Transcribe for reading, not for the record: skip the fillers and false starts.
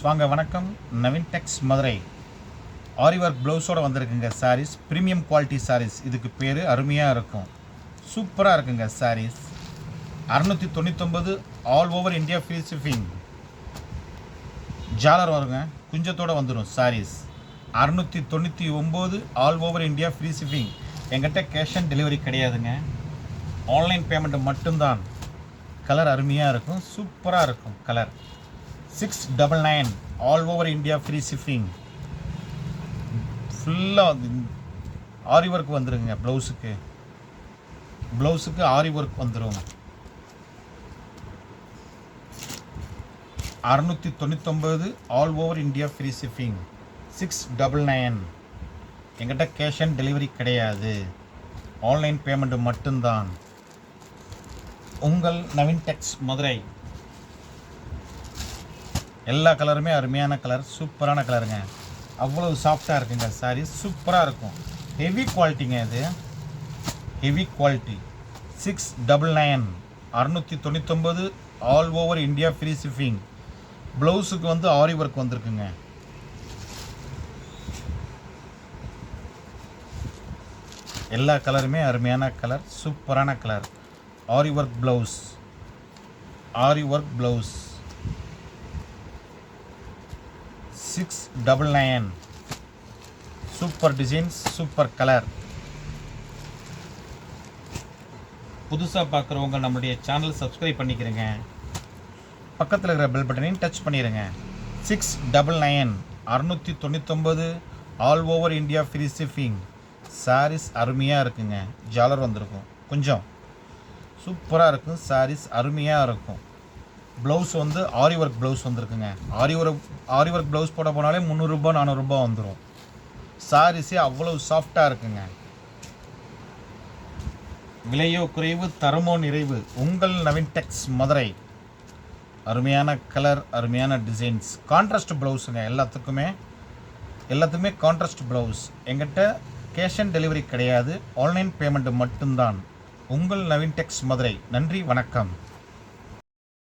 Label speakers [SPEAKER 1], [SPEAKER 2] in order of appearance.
[SPEAKER 1] வாங்க வணக்கம். நவீன் டெக்ஸ் மதுரை. ஆரி ஒர்க் ப்ளவுஸோடு வந்திருக்குங்க சாரீஸ். Premium quality saris. இதுக்கு பேர் அருமையாக இருக்கும், சூப்பராக இருக்குங்க saris. 699 all over India free shipping. ஜாலர் வருங்க, குஞ்சத்தோடு வந்துடும் saris. 699 all over India free shipping. எங்கிட்ட கேஷ் ஆன் டெலிவரி கிடையாதுங்க, ஆன்லைன் பேமெண்ட் மட்டும்தான். கலர் அருமையாக இருக்கும், சூப்பராக இருக்கும் colour. 699 all over India free shipping. ஃபுல்லாக ஆரி ஒர்க் வந்துடுங்க. ப்ளவுஸுக்கு ஆரி ஒர்க் வந்துடும். 699 all over India free shipping. 699. எங்கிட்ட கேஷ் ஆன் டெலிவரி கிடையாது, ஆன்லைன் பேமெண்ட் மட்டும்தான். உங்கள் நவீன் டெக்ஸ் மதுரை. எல்லா கலருமே அருமையான கலர், சூப்பரான கலருங்க. அவ்வளவு சாஃப்டாக இருக்குங்க சாரீ, சூப்பராக இருக்கும். ஹெவி குவாலிட்டிங்க இது, heavy quality. 699 699 all over India free shipping. ப்ளவுஸுக்கு வந்து ஆரி ஒர்க் வந்திருக்குங்க. எல்லா கலருமே அருமையான கலர், சூப்பரான colour. Aari work blouse, aari work blouse. 699. Super designs, super colour. புதுசாக பார்க்குறவங்க நம்மளுடைய சேனல் சப்ஸ்கிரைப் பண்ணிக்கிறேங்க, பக்கத்தில் இருக்கிற பெல் பட்டனையும் டச் பண்ணிடுங்க. 699 699 all over India free shipping. Saris அருமையாக இருக்குங்க. ஜாலர் வந்திருக்கும், கொஞ்சம் சூப்பராக இருக்கும் சாரீஸ், அருமையாக இருக்கும். ப்ளவுஸ் வந்து ஆரி ஒர்க் ப்ளவுஸ் வந்திருக்குங்க. ஆரி ஒர்க் ப்ளவுஸ் போட போனாலே 300 400 வந்துடும். சாரீஸே அவ்வளவு சாஃப்டாக இருக்குங்க. விலையோ குறைவு, தரமோ நிறைவு. உங்கள் நவீன் டெக்ஸ் மதுரை. அருமையான கலர், அருமையான டிசைன்ஸ். கான்ட்ராஸ்ட் ப்ளவுஸுங்க. எல்லாத்துக்குமே கான்ட்ராஸ்ட் ப்ளவுஸ். எங்கிட்ட கேஷ் ஆன் டெலிவரி கிடையாது, ஆன்லைன் பேமெண்ட் மட்டும்தான். உங்கள் நவீன் டெக்ஸ் மதுரை. நன்றி, வணக்கம்.